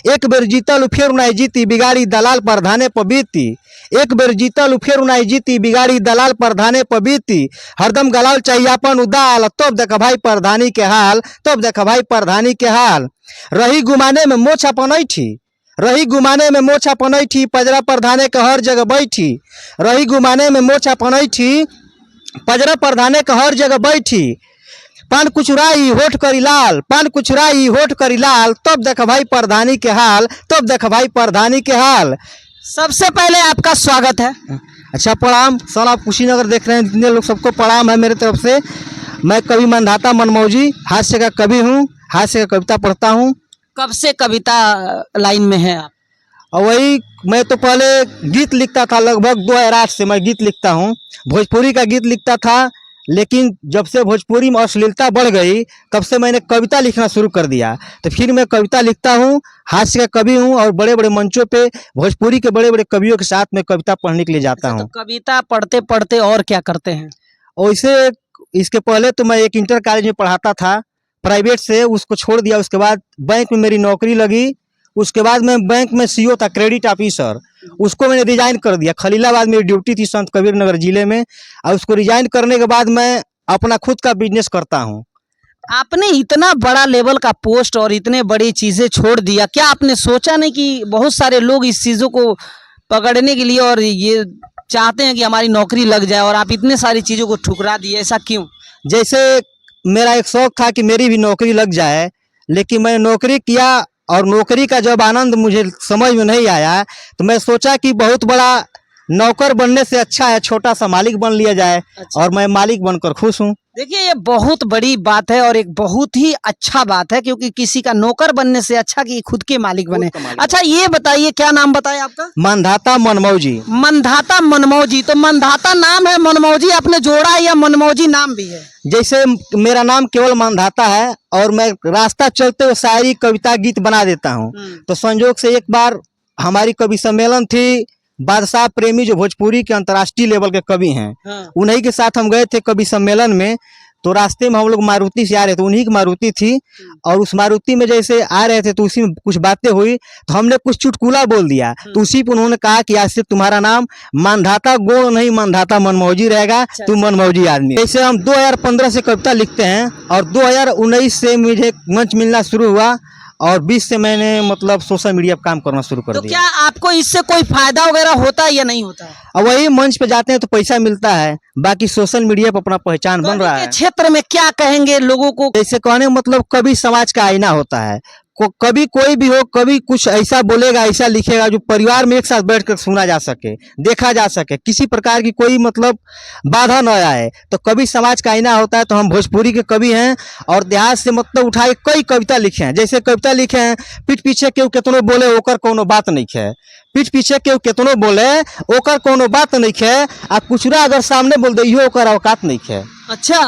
एक बेर जीतल फिर नहीं जीती बिगाड़ी दलाल प्रधाने पबीती। एक बेर जीतल फिर नहीं जीती बिगाड़ी दलाल प्रधाने पबीती। हरदम गलाल चाहिए अपन उदाल तब देख भाई प्रधानी के हाल, तब देख भाई प्रधानी के हाल। रही गुमाने में मोछ अपनैठी, रही गुमाने में मोछ अपनैठी पजरा प्रधाने के हर जगह बैठी। रही गुमाने में मोछ अपनैठी पजरा प्रधाने के हर जगह बैठी। पान कुचुराई होठ करी लाल, पान कुचुराई होठ करी लाल तब देख भाई प्रधानी के हाल, तब देख भाई प्रधानी के हाल। सबसे पहले आपका स्वागत है। अच्छा प्रणाम सर, आप कुशीनगर देख रहे हैं जितने लोग सबको प्रणाम है मेरे तरफ से। मैं कवि मंधाता मनमौजी हास्य का कवि हूँ, हास्य का कविता पढ़ता हूँ। कब से कविता लाइन में है आप? और वही मैं तो पहले गीत लिखता था, लगभग 2008 से मैं गीत लिखता हूँ। भोजपुरी का गीत लिखता था, लेकिन जब से भोजपुरी में अश्लीलता बढ़ गई तब से मैंने कविता लिखना शुरू कर दिया। तो फिर मैं कविता लिखता हूँ, हास्य का कवि हूँ और बड़े बड़े मंचों पे भोजपुरी के बड़े बड़े कवियों के साथ मैं कविता पढ़ने के लिए जाता हूँ। तो कविता पढ़ते पढ़ते और क्या करते हैं? और इसे इसके पहले तो मैं एक इंटर कॉलेज में पढ़ाता था प्राइवेट से, उसको छोड़ दिया। उसके बाद बैंक में मेरी नौकरी लगी। उसके बाद मैं बैंक में सीओ था, क्रेडिट ऑफिसर, उसको मैंने रिजाइन कर दिया। खलीलाबाद मेरी ड्यूटी थी संत कबीर नगर जिले में, और उसको रिजाइन करने के बाद मैं अपना खुद का बिजनेस करता हूँ। आपने इतना बड़ा लेवल का पोस्ट और इतने बड़ी चीजें छोड़ दिया, क्या आपने सोचा नहीं कि बहुत सारे लोग इस चीजों को पकड़ने के लिए और ये चाहते हैं कि हमारी नौकरी लग जाए और आप इतने सारी चीजों को ठुकरा दिए, ऐसा क्यों? जैसे मेरा एक शौक था कि मेरी भी नौकरी लग जाए, लेकिन मैंने नौकरी किया और नौकरी का जब आनंद मुझे समझ में नहीं आया तो मैं सोचा कि बहुत बड़ा नौकर बनने से अच्छा है छोटा सा मालिक बन लिया जाए। अच्छा। और मैं मालिक बनकर खुश हूँ। देखिए, ये बहुत बड़ी बात है और एक बहुत ही अच्छा बात है, क्योंकि किसी का नौकर बनने से अच्छा कि खुद के मालिक बने। अच्छा, ये बताइए, क्या नाम बताया आपका? मंधाता मनमौजी। मंधाता मनमौजी। तो मंधाता नाम है, मनमौजी आपने जोड़ा है या मनमौजी नाम भी है? जैसे मेरा नाम केवल मंधाता है और मैं रास्ता चलते हुए शायरी कविता गीत बना देता हूँ। तो संजोग से एक बार हमारी कवि सम्मेलन थी, बादशाह प्रेमी जो भोजपुरी के अंतर्राष्ट्रीय लेवल के कवि हैं, हाँ। उन्हीं के साथ हम गए थे कवि सम्मेलन में। तो रास्ते में हम लोग मारुति से आ रहे थे, उन्हीं की मारुति थी, और उस मारुति में जैसे आ रहे थे तो उसी में कुछ बातें हुई तो हमने कुछ चुटकुला बोल दिया। तो उसी पर उन्होंने कहा कि आज से तुम्हारा नाम मंधाता गोड़ नहीं मंधाता मनमौजी रहेगा, तुम मनमौजी आदमी। जैसे हम 2015 से कविता लिखते हैं और 2019 से मुझे मंच मिलना शुरू हुआ और 20 से मैंने मतलब सोशल मीडिया पर काम करना शुरू कर तो दिया। क्या आपको इससे कोई फायदा वगैरह होता है या नहीं होता है? और वही मंच पे जाते हैं तो पैसा मिलता है, बाकी सोशल मीडिया पर अपना पहचान बन रहा है। क्षेत्र में क्या कहेंगे लोगों को? जैसे कहने का मतलब कभी समाज का आईना होता है। कभी कोई भी हो, कभी कुछ ऐसा बोलेगा, ऐसा लिखेगा जो परिवार में एक साथ बैठकर सुना जा सके, देखा जा सके, किसी प्रकार की कोई मतलब बाधा न आए। तो कभी समाज का आईना होता है। तो हम भोजपुरी के कवि हैं और देहात से मतलब उठाए कई कविता लिखे हैं। जैसे कविता लिखे हैं, पीठ पीछे केहू केतनो बोले ओकर कोनो बात नहीं है, पीठ पीछे केहू केतनो बोले ओकर कोनो बात नहीं है, आ कुचरा अगर सामने बोल दे ओकर औकात नहीं है। अच्छा,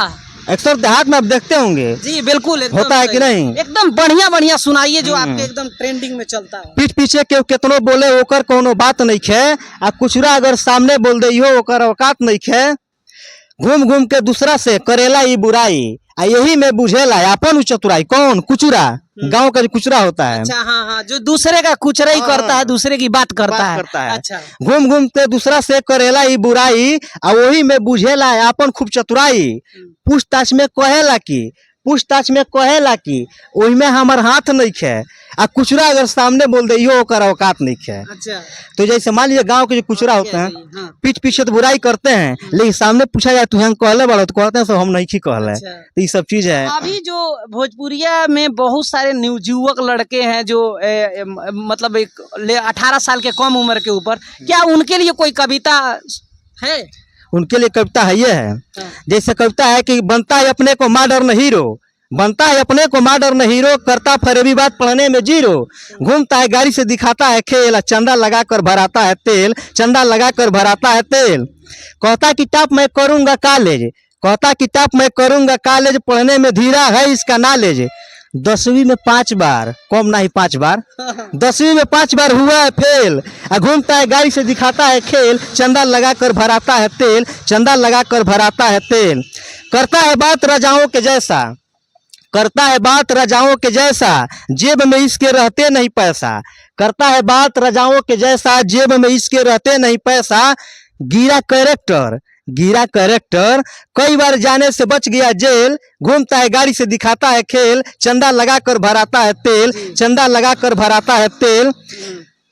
अक्सर देहात में आप देखते होंगे। जी बिल्कुल, होता है कि नहीं? एकदम बढ़िया बढ़िया सुनाइए जो आपके एकदम ट्रेंडिंग में चलता है। पीठ पीछे केहू केतनो बोले ओकर कोनो बात नहीं है, आ कुचरा अगर सामने बोल दे ओकर औकात नहीं है। घूम घूम के दूसरा से करेला ई बुराई, आ यही में बुझेला अपन चतुराई। कौन? कुचुरा, गांव का जो कुचरा होता है। अच्छा, हाँ हाँ, जो दूसरे का कुचरा ही करता है, दूसरे की बात करता है। अच्छा, घूम घूम के दूसरा से करेला ई बुराई, आ वही में बुझेला अपन खूब चतुराई। पूछताछ में कहेला की, पूछताछ में कहेला की ओही में हमार हाथ नहीं है, आ कुचरा अगर सामने बोल दे ओकर औकात नहीं है। अच्छा। तो जैसे मान लीजिए गांव के जो कुचरा होते हैं, हाँ। पीठ पीछे तो बुराई करते हैं, लेकिन सामने पूछा जाए तू हम कहले बड़ा तो कहते हैं सब हम नहीं कहले। अच्छा। तो ये सब चीज है। अभी जो भोजपुरिया में बहुत सारे युवक लड़के हैं जो मतलब 18 साल के कम उम्र के ऊपर, क्या उनके लिए कोई कविता है? उनके लिए कविता है ये है। जैसे कविता है कि बनता है अपने को मॉडर्न हीरो, बनता है अपने को मॉडर्न हीरो, करता फरेबी बात पढ़ने में जीरो, घूमता है गाड़ी से दिखाता है खेल, चंदा लगा कर भराता है तेल, चंदा लगा कर भराता है तेल। कहता कि टॉप मैं करूंगा कॉलेज, कहता कि टॉप मैं करूंगा कॉलेज, पढ़ने में धीरा है इसका नॉलेज। 10वीं में 5 बार, कम नहीं 5 बार, 10वीं में 5 बार हुआ है फेल, घूमता है गाड़ी से दिखाता है खेल, चंदा लगा कर भराता है तेल, चंदा लगा कर भराता है तेल। करता है बात राजाओं के जैसा, करता है बात राजाओं के जैसा, जेब में इसके रहते नहीं पैसा। करता है बात राजाओं के जैसा, जेब में इसके रहते नहीं पैसा। गिरा कैरेक्टर कई बार जाने से बच गया जेल। घूमता है गाड़ी से दिखाता है खेल, चंदा लगा कर भराता है तेल, चंदा लगा कर भराता है तेल।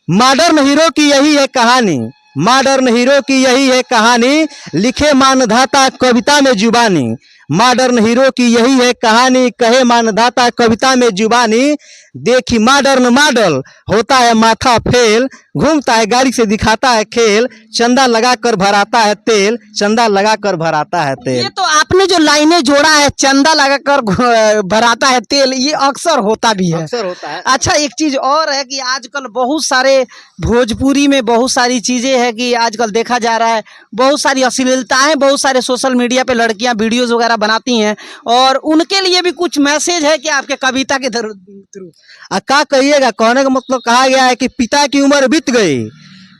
मॉडर्न हीरो की यही है कहानी, मॉडर्न हीरो की यही है कहानी। लिखे मानधाता कविता में जुबानी, मॉडर्न हीरो की यही है कहानी। कहे मानधाता कविता में जुबानी। देखी मॉडर्न मॉडल होता है माथा फेल, घूमता है गाड़ी से दिखाता है खेल, चंदा लगा कर भराता है तेल, चंदा लगा कर भराता है तेल। ये तो आपने जो लाइनें जोड़ा है, चंदा लगाकर भराता है तेल, ये अक्सर होता भी है। अक्सर होता है। अच्छा, एक चीज और है कि आजकल बहुत सारे भोजपुरी में बहुत सारी चीजें हैं कि आजकल देखा जा रहा है, बहुत सारी अश्लीलताएं, बहुत सारे सोशल मीडिया पे लड़कियां वीडियोस वगैरह बनाती हैं, और उनके लिए भी कुछ मैसेज है कि आपके कविता के थ्रू? क्या कहिएगा, कहने का मतलब कहा गया है कि पिता की उम्र बीत गई,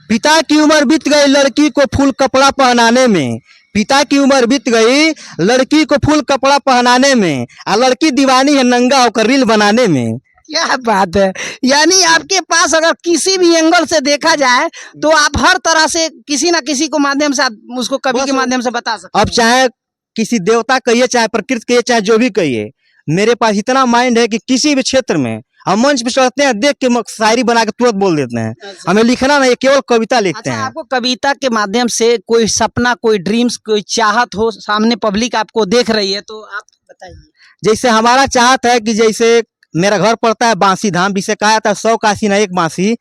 पिता की उम्र बीत गई लड़की को फूल कपड़ा पहनाने में। पिता की उम्र बीत गई लड़की को फूल कपड़ा पहनाने में, और लड़की दीवानी है नंगा होकर रील बनाने में। क्या बात है। यानी आपके पास अगर किसी भी एंगल से देखा जाए तो आप हर तरह से किसी ना किसी को माध्यम से आप उसको कवि के माध्यम से बता सकते अब चाहे किसी देवता कहिए, चाहे प्रकृति कहिए, चाहे जो भी कहिए, मेरे पास इतना माइंड है कि किसी भी क्षेत्र में हम मंच पे चढ़ते हैं, देख के शायरी बना के तुरंत बोल देते हैं। अच्छा। हमें लिखना नहीं, केवल कविता लिखते अच्छा, हैं। आपको कविता के माध्यम से कोई सपना, कोई ड्रीम्स, कोई चाहत हो, सामने पब्लिक आपको देख रही है, तो आप बताइए। जैसे हमारा चाहत है कि जैसे मेरा घर पड़ता है बांसी धाम, जिसे कहा जाता है 100 काशी ना एक बांसी,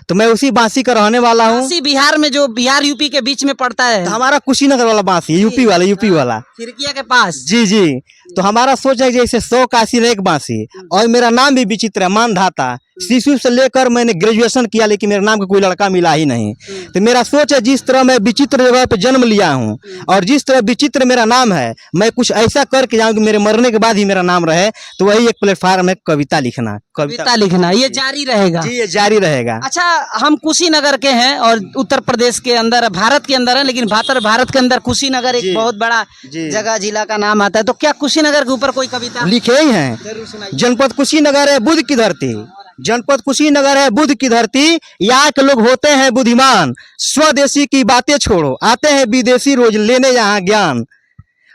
तो मैं उसी बांसी का रहने वाला हूँ। काशी बिहार में, जो बिहार यूपी के बीच में पड़ता है, तो हमारा कुशीनगर वाला बांसी, यूपी वाला, यूपी वाला। खिड़किया के पास। जी जी। तो हमारा सोच है कि जैसे 100 काशी ना एक बांसी, और मेरा नाम भी विचित्र है, मानधाता। शिशु से लेकर मैंने ग्रेजुएशन किया, लेकिन मेरे नाम का कोई लड़का मिला ही नहीं। तो मेरा सोच है जिस तरह मैं विचित्र जगह पे जन्म लिया हूँ, और जिस तरह विचित्र मेरा नाम है, मैं कुछ ऐसा करके जाऊँ कि मेरे मरने के बाद ही मेरा नाम रहे। तो वही एक प्लेटफॉर्म है, कविता लिखना। कविता लिखना ये जारी रहेगा। जी, ये जारी रहेगा। अच्छा, हम कुशीनगर के हैं और उत्तर प्रदेश के अंदर, भारत के अंदर है, लेकिन भारत के अंदर कुशीनगर एक बहुत बड़ा जगह, जिला का नाम आता है। तो क्या कुशीनगर के ऊपर कोई कविता लिखे ही हैं? जरूर सुनाइए। जनपद कुशीनगर है बुद्ध की धरती, जनपद कुशीनगर है बुद्ध की धरती। यहाँ के लोग होते हैं बुद्धिमान, स्वदेशी की बातें छोड़ो, आते हैं विदेशी रोज लेने यहाँ ज्ञान।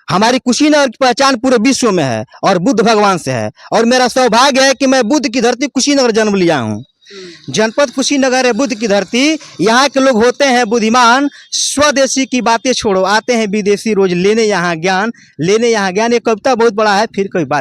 हमारी कुशीनगर की पहचान पूरे विश्व में है, और बुद्ध भगवान से है, और मेरा सौभाग्य है कि मैं बुद्ध की धरती कुशीनगर जन्म लिया हूँ। जनपद कुशीनगर है बुद्ध की धरती। यहाँ के लोग होते हैं बुद्धिमान, स्वदेशी की बातें छोड़ो, आते हैं विदेशी रोज लेने यहाँ ज्ञान, लेने यहाँ ज्ञान। ये कविता बहुत बड़ा है, फिर कोई बात